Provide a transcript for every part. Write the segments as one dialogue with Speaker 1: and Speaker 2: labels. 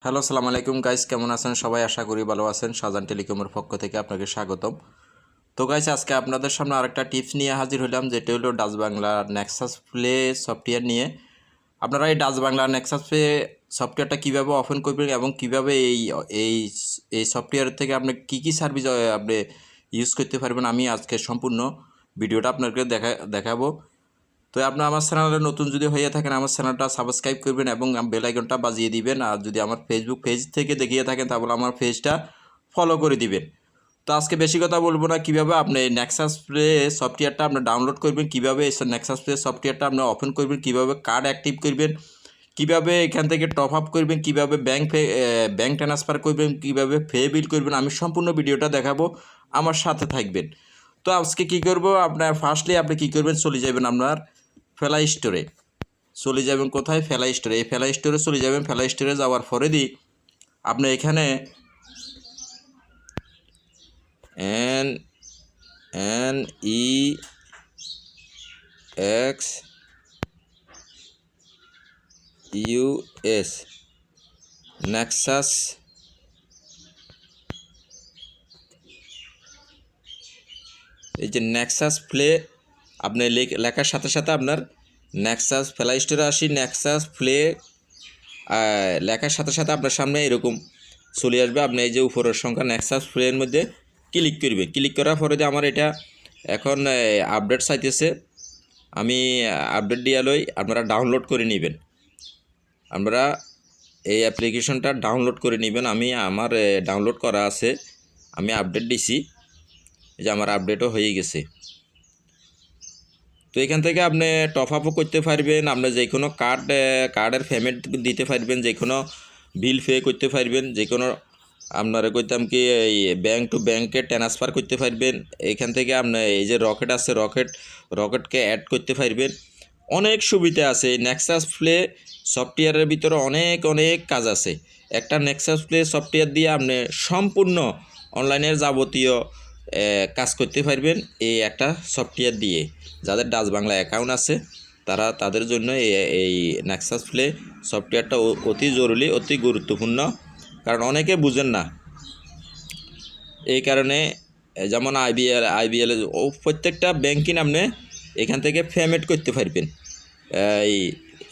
Speaker 1: Hello, আসসালামু আলাইকুম guys, কেমন আছেন সবাই? আশা করি ভালো আছেন। শাহজাহান টেলিকমের পক্ষ থেকে আপনাকে স্বাগতম। তো গাইস, আজকে আপনাদের সামনে আরেকটা টিপস নিয়ে হাজির হলাম, যেটা হলো Dutch Bangla Nexus play software নিয়ে। আপনারা এই ডাচ বাংলা নেক্সাস প্লে সফটওয়্যারটা কীভাবে ওপেন করবেন এবং কীভাবে এই এই সফটওয়্যার থেকে আপনি কী সার্ভিস আপনি ইউজ করতে পারবেন, আমি আজকে সম্পূর্ণ ভিডিওটা আপনাকে দেখাবো। তো আপনি আমার চ্যানেলে নতুন যদি হয়ে থাকেন, আমার চ্যানেলটা সাবস্ক্রাইব করবেন এবং বেল আইকনটা বাজিয়ে দিবেন। আর যদি আমার ফেসবুক পেজ থেকে দেখিয়ে থাকেন, তাহলে আমার পেজটা ফলো করে দিবেন। তো আজকে বেশি কথা বলবো না, কীভাবে আপনি এই নেক্সাস প্লে সফটওয়্যারটা আপনি ডাউনলোড করবেন, কীভাবে এই নেক্সাস প্লে সফটওয়্যারটা আপনি ওপেন করবেন, কীভাবে কার্ড অ্যাক্টিভ করবেন, কীভাবে এখান থেকে টপ আপ করবেন, কীভাবে ব্যাংক ট্রান্সফার করবেন, কীভাবে পে বিল করবেন, আমি সম্পূর্ণ ভিডিওটা দেখাবো, আমার সাথে থাকবেন। তো আজকে কী করব, আপনার ফার্স্টলি আপনি কী করবেন, চলে যাবেন আপনার প্লে স্টোরে। চলে যাবেন কোথায়? প্লে স্টোরে। এই প্লে স্টোরে চলে যাবেন। প্লে স্টোরে যাওয়ার পরে আপনি এখানে N N E x US Nexus এই যে নেক্সাস প্লে আপনি লেখার সাথে সাথে আপনার নেক্সাস প্লে স্টোরে আসি। নেক্সাস প্লে লেখার সাথে সাথে আপনার সামনে এরকম চলে আসবে। আপনি এই যে উপরের সংখ্যা নেক্সাস প্লের মধ্যে ক্লিক করবে। ক্লিক করার পরে যে আমার এটা এখন আপডেট চাইতেছে, আমি আপডেট দিয়ে লই, আপনারা ডাউনলোড করে নেবেন। আপনারা এই অ্যাপ্লিকেশনটা ডাউনলোড করে নেবেন। আমার ডাউনলোড করা আছে, আমি আপডেট দিছি, এই যে আমার আপডেটও হয়ে গেছে। তো এখান থেকে আপনি টপ আপও করতে পারবেন, আপনি যে কোনো কার্ডের পেমেন্ট দিতে পারবেন, যে কোনো বিল পে করতে পারবেন, যে কোনো আপনারা কইতাম কি এই ব্যাংক টু ব্যাংকে ট্রান্সফার করতে পারবেন। এখান থেকে আপনি এই যে রকেট আছে, রকেটকে অ্যাড করতে পারবেন। অনেক সুবিধা আছে এই নেক্সাস প্লে সফটওয়্যারের ভিতরে, অনেক কাজ আছে। একটা নেক্সাস প্লে সফটওয়্যার দিয়ে আপনি সম্পূর্ণ অনলাইনের যাবতীয় কাজ করতে পারবেন এই একটা সফটওয়্যার দিয়ে। যাদের ডাচ বাংলা অ্যাকাউন্ট আছে তাদের জন্য এই নেক্সাস প্লে সফটওয়্যারটা অতি জরুরি, অতি গুরুত্বপূর্ণ, কারণ অনেকে বুঝেন না। এই কারণে যেমন আইবিএল ও প্রত্যেকটা ব্যাংকিং আপনি এখান থেকে পেমেন্ট করতে পারবেন। এই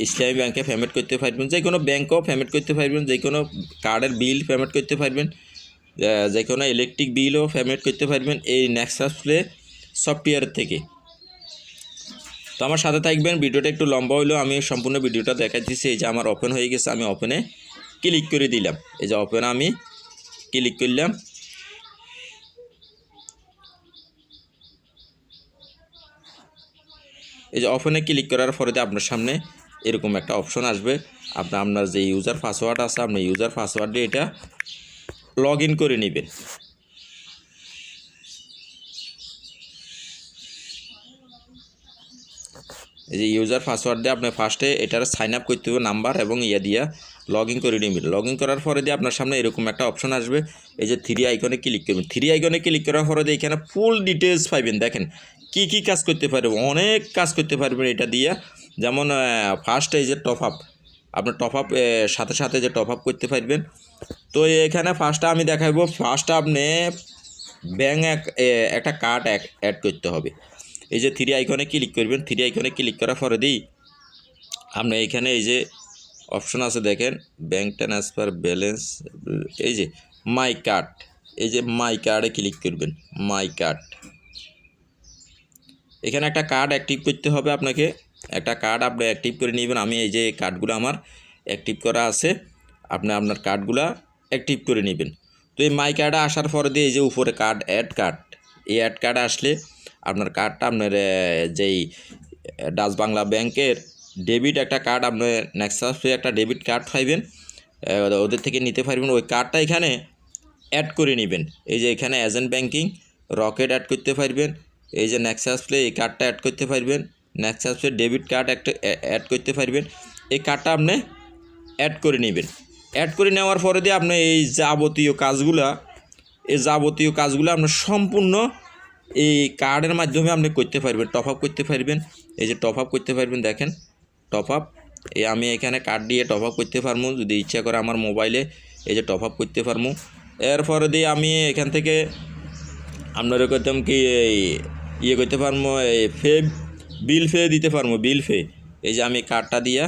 Speaker 1: ইসলামী ব্যাংকে পেমেন্ট করতে পারবেন, যে কোনো ব্যাংকেও পেমেন্ট করতে পারবেন, যে কোনো কার্ডের বিল পেমেন্ট করতে পারবেন, যে কোনো ইলেকট্রিক বিলও পেমেন্ট করতে পারবেন এই নেক্সাস প্লে সফটওয়্যার থেকে। তো আমার সাথে থাকবেন, ভিডিওটা একটু লম্বা হইলেও আমি সম্পূর্ণ ভিডিওটা দেখাচ্ছি। এই যে আমার ওপেন হয়ে গেছে, আমি ওপেনে ক্লিক করে দিলাম। এই যে ওপেনে আমি ক্লিক করলাম। এই যে ওপেনে ক্লিক করার পরে আপনার সামনে এরকম একটা অপশন আসবে। আপনার যে ইউজার পাসওয়ার্ড আছে, আপনি ইউজার পাসওয়ার্ড দিয়ে এটা লগ ইন করে নেবেন। এই যে ইউজার পাসওয়ার্ড দিয়ে আপনি ফার্স্টে এটার সাইন আপ করতে হবে, নাম্বার এবং দিয়া লগ ইন করে নেবেন। লগ ইন করার পরে আপনার সামনে এরকম একটা অপশন আসবে। এই যে থ্রি আইকনে ক্লিক করবেন। থ্রি আইকনে ক্লিক করার পরে এখানে ফুল ডিটেলস পাইবেন। দেখেন কি কাজ করতে পারবেন, অনেক কাজ করতে পারবেন এটা দিয়ে। যেমন ফার্স্ট এই যে টপ আপ, আপনি টপ আপ সাথে সাথে যে টপ আপ করতে পারবেন। তো এখানে ফার্স্টে আমি দেখাবো, ফার্স্টে আপনি ব্যাংক একটা কার্ড অ্যাড করতে হবে। এই যে থ্রি আইকনে ক্লিক করবেন। থ্রি আইকনে ক্লিক করার পরে আপনি এইখানে এই যে অপশন আছে দেখেন, ব্যাংক ট্রান্সফার ব্যালেন্স, এই যে মাই কার্ড, এই যে মাই কার্ডে ক্লিক করবেন। মাই কার্ড, এখানে একটা কার্ড অ্যাক্টিভ করতে হবে আপনাকে। একটা কার্ড আপনি অ্যাক্টিভ করে নেবেন। আমি এই যে কার্ডগুলো আমার অ্যাক্টিভ করা আছে, আপনার কার্ডগুলো অ্যাক্টিভ করে নেবেন। তো এই মাই কার্ডে আসার পরে এই যে উপরে কার্ড, এই অ্যাড কার্ড আসলে আপনার কার্ডটা আপনার যেই ডাচ বাংলা ব্যাংকের ডেবিট একটা কার্ড, আপনার নেক্সাস প্লে একটা ডেবিট কার্ড পাইবেন, ওদের থেকে নিতে পারবেন। ওই কার্ডটা এখানে অ্যাড করে নেবেন। এই যে এখানে এজেন্ট ব্যাংকিং রকেট অ্যাড করতে পারবেন। এই যে নেক্সাস প্লে এই কার্ডটা অ্যাড করতে পারবেন। নেক্সাস প্লে ডেবিট কার্ড একটা অ্যাড করতে পারবেন। এই কার্ডটা আপনি অ্যাড করে নেবেন। অ্যাড করে নেওয়ার পরে আপনি এই যাবতীয় কাজগুলো আপনার সম্পূর্ণ এই কার্ডের মাধ্যমে আপনি করতে পারবেন। টপ আপ করতে পারবেন। এই যে টপ আপ করতে পারবেন, দেখেন টপ আপ এই আমি এখানে কার্ড দিয়ে টপ আপ করতে পারবো যদি ইচ্ছা করে আমার মোবাইলে এই যে টপ আপ করতে পারবো। এরপরে দিয়ে আমি এখান থেকে আপনারা করতাম কি এই ইয়ে করতে পারবো, এই বিল ফে দিতে পারবো, বিল ফে। এই যে আমি কার্ডটা দিয়া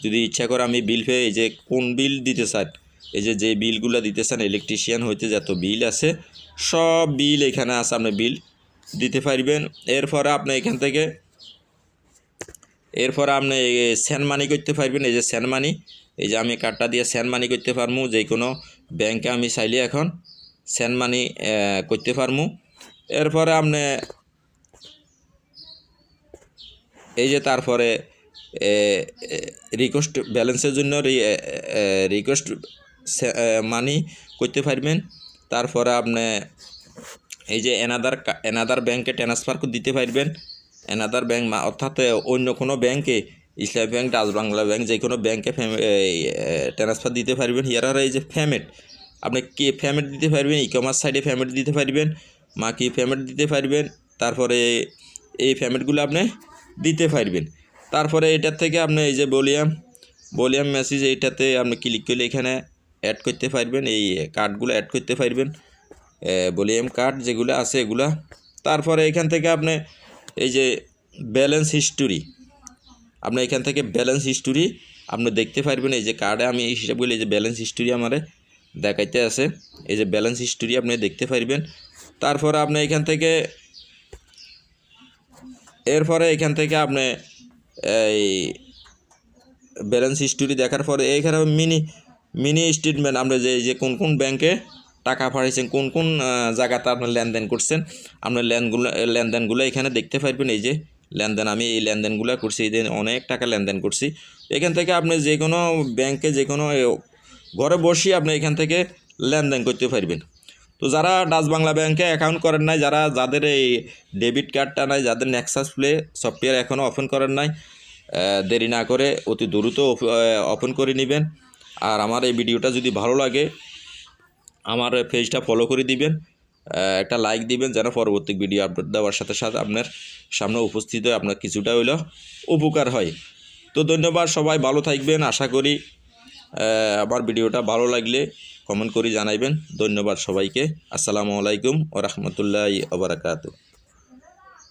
Speaker 1: যদি ইচ্ছা করে আমি বিল ফে, এই যে কোন বিল দিতে চান, এই যে বিলগুলো দিতে চান ইলেকট্রিশিয়ান হইতে যত বিল আছে সব বিল এখানে আছে, আপনি বিল দিতে পারবেন। এরপরে আপনি এখান থেকে আপনি সেন্ড মানি করতে পারবেন। এই যে সেন্ড মানি, এই যে আমি কার্ডটা দিয়ে সেন্ড মানি করতে পারবো, যে কোনো ব্যাংকে আমি চাইলে এখন সেন্ড মানি করতে পারবো। এরপরে আপনি এই যে তারপরে রিকোয়েস্ট ব্যালেন্সের জন্য রিকোয়েস্ট মানি করতে পারবেন। তারপরে আপনি এই যে এনাদার ব্যাংকে ট্রান্সফার দিতে পারবেন, এনাদার ব্যাংক অর্থাৎ অন্য কোনো ব্যাংকে, ইসলামী ব্যাংক, ডাচ বাংলা ব্যাংক, যে কোনো ব্যাংকে ট্রান্সফার দিতে পারবেন। ইয়ার এই যে পেমেন্ট, আপনি কি পেমেন্ট দিতে পারবেন, ই কমার্স সাইডে পেমেন্ট দিতে পারবেন, কি পেমেন্ট দিতে পারবেন। তারপরে এই পেমেন্টগুলো আপনি দিতে পারবেন। তারপরে এটার থেকে আপনি এই যে ভলিউম মেসেজ, এইটাতে আপনি ক্লিক করলে এখানে অ্যাড করতে পারবেন, এই কার্ডগুলো অ্যাড করতে পারবেন, ভলিউম কার্ড যেগুলো আছে এগুলা। তারপরে এখান থেকে আপনি এই যে ব্যালেন্স হিস্টোরি, আপনি এখান থেকে ব্যালেন্স হিস্টোরি আপনি দেখতে পারবেন। এই যে কার্ডে আমি এই হিসাব করলে এই যে ব্যালেন্স হিস্টোরি আমারে দেখাইতে আছে, এই যে ব্যালেন্স হিস্টোরি আপনি দেখতে পারবেন। তারপরে আপনি এখান থেকে আপনি এই ব্যালেন্স হিস্টোরি দেখার পরে এখানে মিনি স্টেটমেন্ট, আমরা যে কোন ব্যাংকে টাকা পাঠাইছেন, কোন জায়গাতে আপনি লেনদেন করছেন, আপনার লেনদেনগুলো এখানে দেখতে পারবেন। এই যে লেনদেন, আমি এই লেনদেনগুলো করছি, এই দিন অনেক টাকা লেনদেন করছি। এখান থেকে আপনি যে কোনো ব্যাংকে যে কোনো ঘরে বসে আপনি এখান থেকে লেনদেন করতে পারবেন। তো যারা ডাচ বাংলা ব্যাংকে অ্যাকাউন্ট করেন নাই, যাদের এই ডেবিট কার্ডটা নাই, যাদের নেক্সাস প্লে সফটওয়্যার এখনও ওপেন করেন নাই, দেরি না করে অতি দ্রুত ওপেন করে নেবেন। আর আমার এই ভিডিওটা যদি ভালো লাগে আমার পেজটা ফলো করে দিবেন, একটা লাইক দিবেন, যেন পরবর্তী ভিডিও আপলোড দেওয়ার সাথে সাথে আপনার সামনে উপস্থিত হয়ে আপনার কিছুটা হইলেও উপকার হয়। তো ধন্যবাদ, সবাই ভালো থাকবেন। আশা করি আমার ভিডিওটা ভালো লাগলে কমেন্ট করে জানাইবেন। ধন্যবাদ সবাইকে। আসসালামু আলাইকুম ওয়া রাহমাতুল্লাহি ওয়া বারাকাতুহু।